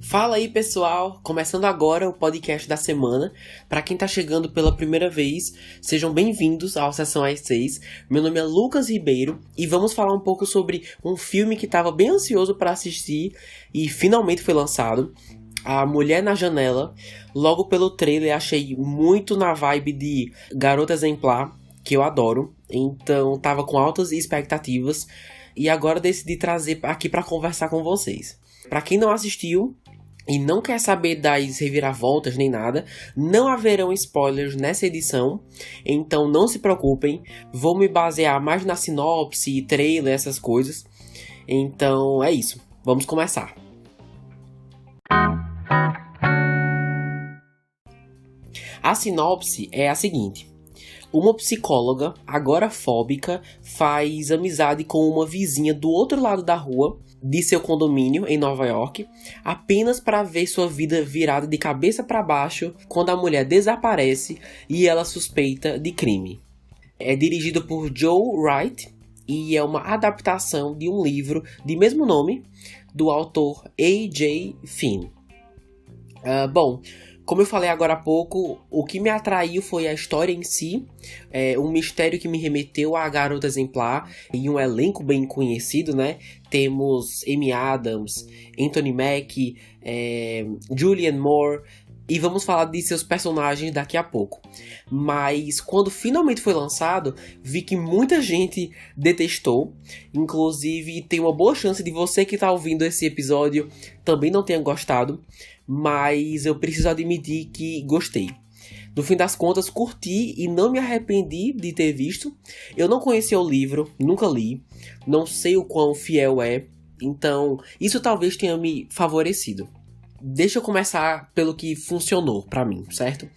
Fala aí, pessoal! Começando agora o podcast da semana. Para quem tá chegando pela primeira vez, sejam bem-vindos ao Sessão às 6. Meu nome é Lucas Ribeiro e vamos falar um pouco sobre um filme que tava bem ansioso para assistir e finalmente foi lançado. A Mulher na Janela. Logo pelo trailer achei muito na vibe de Garota Exemplar, que eu adoro. Então tava com altas expectativas e agora decidi trazer aqui para conversar com vocês. Para quem não assistiu e não quer saber das reviravoltas nem nada, não haverão spoilers nessa edição, então não se preocupem, vou me basear mais na sinopse, trailer, essas coisas. Então é isso, vamos começar. A sinopse é a seguinte: uma psicóloga, agorafóbica, faz amizade com uma vizinha do outro lado da rua de seu condomínio em Nova York, apenas para ver sua vida virada de cabeça para baixo quando a mulher desaparece e ela suspeita de crime. É dirigido por Joe Wright e é uma adaptação de um livro de mesmo nome do autor A.J. Finn. Como eu falei agora há pouco, o que me atraiu foi a história em si, um mistério que me remeteu à Garota Exemplar e um elenco bem conhecido, né? Temos Amy Adams, Anthony Mackie, Julianne Moore, e vamos falar de seus personagens daqui a pouco. Mas quando finalmente foi lançado, vi que muita gente detestou. Inclusive, tem uma boa chance de você que está ouvindo esse episódio também não tenha gostado. Mas eu preciso admitir que gostei. No fim das contas, curti e não me arrependi de ter visto. Eu não conhecia o livro, nunca li. Não sei o quão fiel é. Então, isso talvez tenha me favorecido. Deixa eu começar pelo que funcionou pra mim, certo?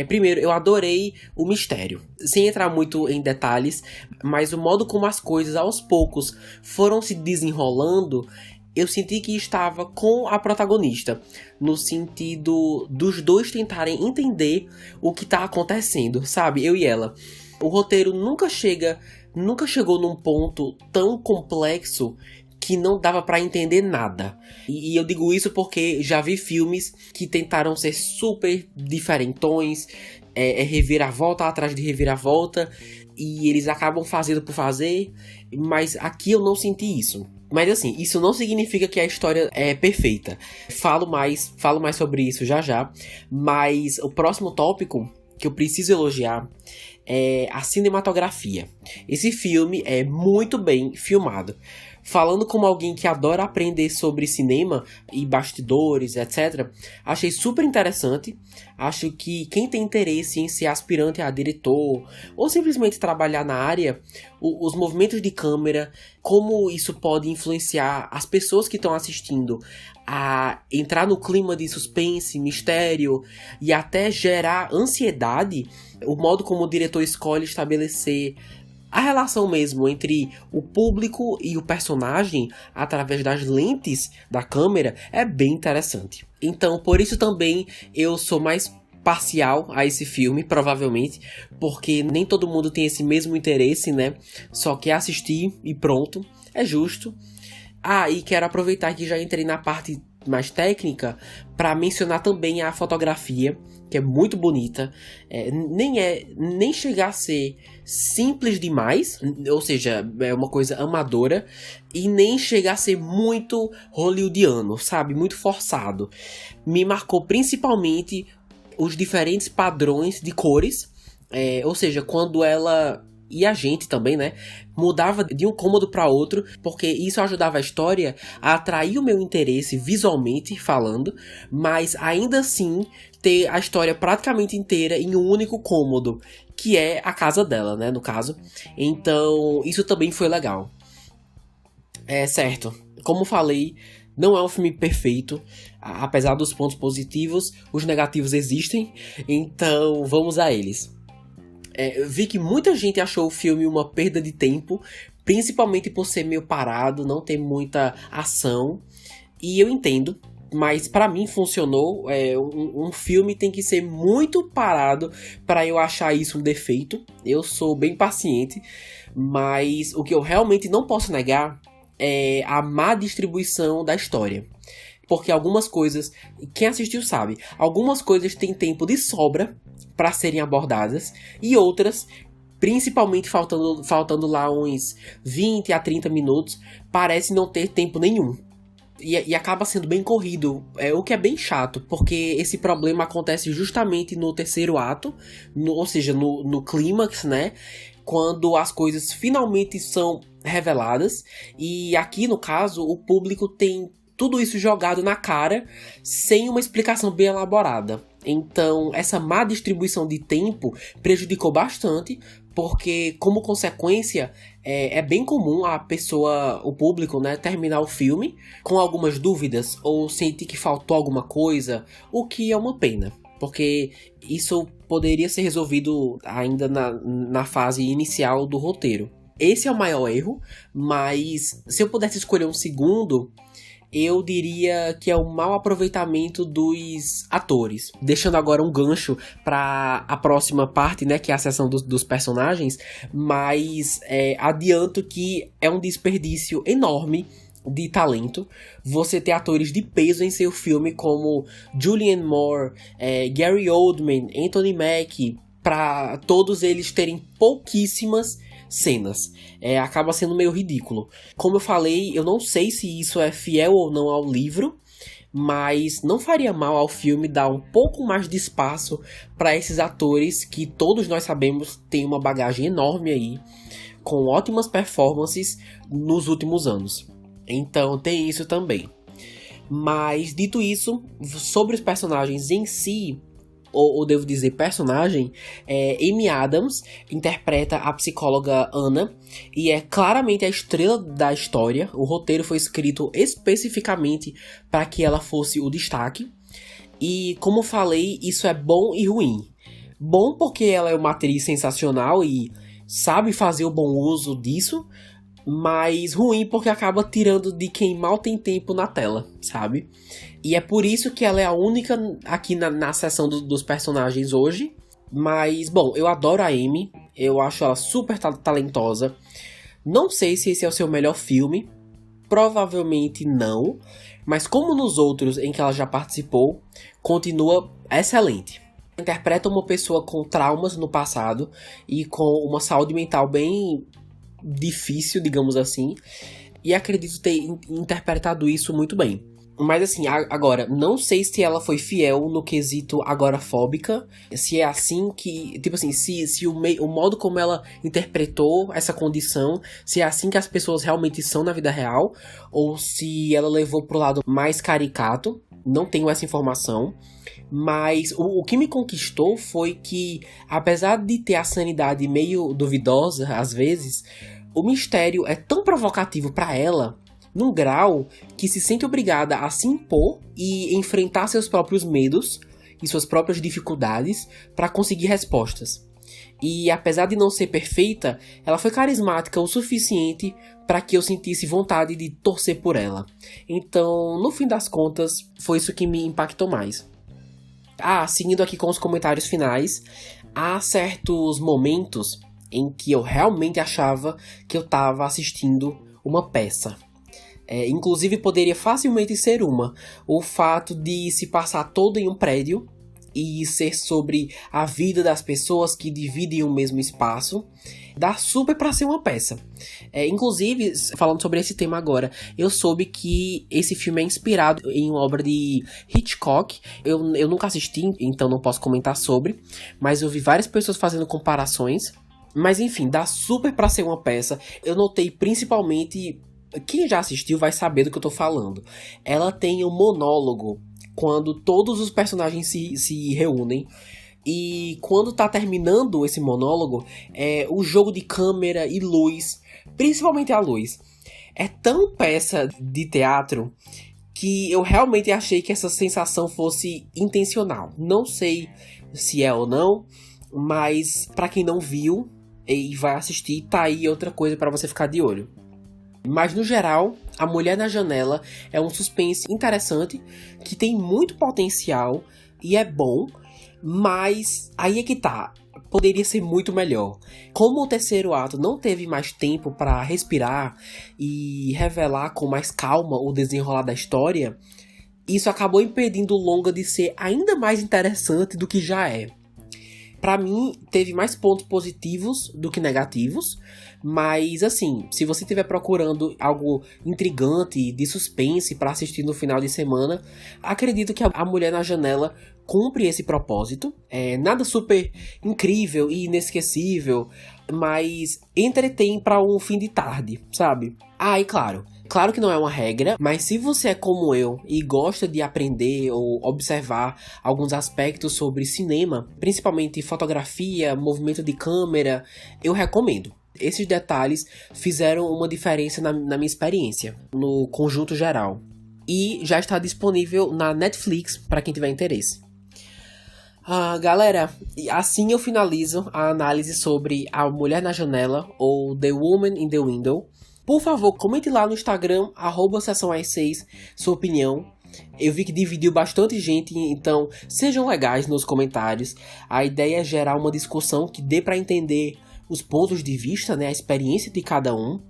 Primeiro, eu adorei o mistério. Sem entrar muito em detalhes, mas o modo como as coisas aos poucos foram se desenrolando, eu senti que estava com a protagonista, no sentido dos dois tentarem entender o que tá acontecendo, sabe? Eu e ela. O roteiro nunca chegou num ponto tão complexo que não dava pra entender nada. E eu digo isso porque já vi filmes que tentaram ser super diferentões, reviravolta atrás de reviravolta, e eles acabam fazendo por fazer, mas aqui eu não senti isso. Mas assim, isso não significa que a história é perfeita. Falo mais sobre isso já. Mas o próximo tópico que eu preciso elogiar é a cinematografia. Esse filme é muito bem filmado. Falando como alguém que adora aprender sobre cinema e bastidores, etc., achei super interessante. Acho que quem tem interesse em ser aspirante a diretor ou simplesmente trabalhar na área, os movimentos de câmera, como isso pode influenciar as pessoas que estão assistindo a entrar no clima de suspense, mistério e até gerar ansiedade, o modo como o diretor escolhe estabelecer a relação mesmo entre o público e o personagem através das lentes da câmera é bem interessante. Então, por isso também eu sou mais parcial a esse filme, provavelmente, porque nem todo mundo tem esse mesmo interesse, né? Só quer assistir e pronto, é justo. E quero aproveitar que já entrei na parte mais técnica para mencionar também a fotografia, que é muito bonita, nem chegar a ser simples demais, ou seja, é uma coisa amadora, e nem chegar a ser muito hollywoodiano, sabe, muito forçado. Me marcou principalmente os diferentes padrões de cores, ou seja, quando ela e a gente também, né, mudava de um cômodo para outro, porque isso ajudava a história a atrair o meu interesse visualmente falando, mas ainda assim ter a história praticamente inteira em um único cômodo, que é a casa dela, né, no caso. Então, isso também foi legal. Certo, como falei, não é um filme perfeito, apesar dos pontos positivos, os negativos existem, então vamos a eles. Vi que muita gente achou o filme uma perda de tempo, principalmente por ser meio parado, não ter muita ação, e eu entendo, mas pra mim funcionou. Um filme tem que ser muito parado pra eu achar isso um defeito. Eu sou bem paciente, mas o que eu realmente não posso negar é a má distribuição da história. Porque algumas coisas, quem assistiu sabe, algumas coisas têm tempo de sobra para serem abordadas e outras, principalmente faltando lá uns 20 a 30 minutos, parece não ter tempo nenhum. E acaba sendo bem corrido, o que é bem chato, porque esse problema acontece justamente no terceiro ato, ou seja, no clímax, né? Quando as coisas finalmente são reveladas. E aqui, no caso, o público tem tudo isso jogado na cara, sem uma explicação bem elaborada. Então, essa má distribuição de tempo prejudicou bastante, porque, como consequência, é bem comum a pessoa, o público, né, terminar o filme com algumas dúvidas ou sentir que faltou alguma coisa, o que é uma pena, porque isso poderia ser resolvido ainda na fase inicial do roteiro. Esse é o maior erro, mas se eu pudesse escolher um segundo, eu diria que é o mau aproveitamento dos atores. Deixando agora um gancho para a próxima parte, né, que é a seção dos personagens, mas adianto que é um desperdício enorme de talento você ter atores de peso em seu filme como Julianne Moore, Gary Oldman, Anthony Mackie, para todos eles terem pouquíssimas cenas. Acaba sendo meio ridículo. Como eu falei, eu não sei se isso é fiel ou não ao livro, mas não faria mal ao filme dar um pouco mais de espaço para esses atores que todos nós sabemos têm uma bagagem enorme aí, com ótimas performances nos últimos anos. Então tem isso também. Mas dito isso, sobre os personagens em si, ou devo dizer personagem, Amy Adams interpreta a psicóloga Anna e é claramente a estrela da história. O roteiro foi escrito especificamente para que ela fosse o destaque. E como falei, isso é bom e ruim. Bom porque ela é uma atriz sensacional e sabe fazer o bom uso disso, mas ruim porque acaba tirando de quem mal tem tempo na tela, sabe? E é por isso que ela é a única aqui na seção dos personagens hoje. Mas, bom, eu adoro a Amy, eu acho ela super talentosa. Não sei se esse é o seu melhor filme, provavelmente não, mas como nos outros em que ela já participou, continua excelente. Interpreta uma pessoa com traumas no passado e com uma saúde mental bem difícil, digamos assim, e acredito ter interpretado isso muito bem. Mas assim, agora, não sei se ela foi fiel no quesito agorafóbica, se é assim que, tipo assim, se o modo como ela interpretou essa condição, se é assim que as pessoas realmente são na vida real, ou se ela levou pro lado mais caricato, não tenho essa informação. Mas o que me conquistou foi que, apesar de ter a sanidade meio duvidosa às vezes, o mistério é tão provocativo para ela, num grau que se sente obrigada a se impor e enfrentar seus próprios medos e suas próprias dificuldades para conseguir respostas. E apesar de não ser perfeita, ela foi carismática o suficiente para que eu sentisse vontade de torcer por ela. Então, no fim das contas, foi isso que me impactou mais. Seguindo aqui com os comentários finais, há certos momentos em que eu realmente achava que eu estava assistindo uma peça. Inclusive poderia facilmente ser uma. O fato de se passar todo em um prédio e ser sobre a vida das pessoas que dividem o mesmo espaço, dá super pra ser uma peça. Inclusive, falando sobre esse tema agora, eu soube que esse filme é inspirado em uma obra de Hitchcock. Eu nunca assisti, então não posso comentar sobre, mas eu vi várias pessoas fazendo comparações. Mas enfim, dá super pra ser uma peça. Eu notei principalmente, quem já assistiu vai saber do que eu tô falando. Ela tem um monólogo quando todos os personagens se reúnem. E quando tá terminando esse monólogo, o jogo de câmera e luz, principalmente a luz, é tão peça de teatro que eu realmente achei que essa sensação fosse intencional. Não sei se é ou não, mas pra quem não viu e vai assistir, tá aí outra coisa pra você ficar de olho. Mas no geral, A Mulher na Janela é um suspense interessante, que tem muito potencial e é bom, mas aí é que tá. poderia ser muito melhor. Como o terceiro ato não teve mais tempo para respirar e revelar com mais calma o desenrolar da história, isso acabou impedindo o longa de ser ainda mais interessante do que já é. Pra mim, teve mais pontos positivos do que negativos, mas assim, se você estiver procurando algo intrigante, de suspense pra assistir no final de semana, acredito que A Mulher na Janela cumpre esse propósito. É nada super incrível e inesquecível, mas entretém pra um fim de tarde, sabe? Ah, e claro que não é uma regra, mas se você é como eu e gosta de aprender ou observar alguns aspectos sobre cinema, principalmente fotografia, movimento de câmera, eu recomendo. Esses detalhes fizeram uma diferença na minha experiência, no conjunto geral. E já está disponível na Netflix para quem tiver interesse. Galera, assim eu finalizo a análise sobre A Mulher na Janela, ou The Woman in the Window. Por favor, comente lá no Instagram, @sessãoas6, sua opinião. Eu vi que dividiu bastante gente, então sejam legais nos comentários. A ideia é gerar uma discussão que dê para entender os pontos de vista, né, a experiência de cada um.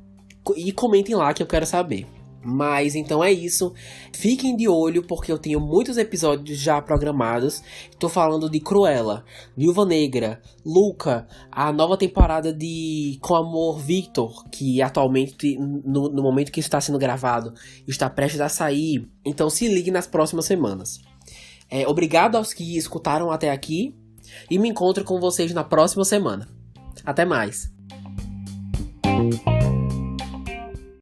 E comentem lá que eu quero saber. Mas então é isso. Fiquem de olho porque eu tenho muitos episódios já programados. Estou falando de Cruella, Viúva Negra, Luca, a nova temporada de Com Amor Victor, que atualmente, no momento que está sendo gravado, está prestes a sair. Então se ligue nas próximas semanas. Obrigado aos que escutaram até aqui e me encontro com vocês na próxima semana. Até mais!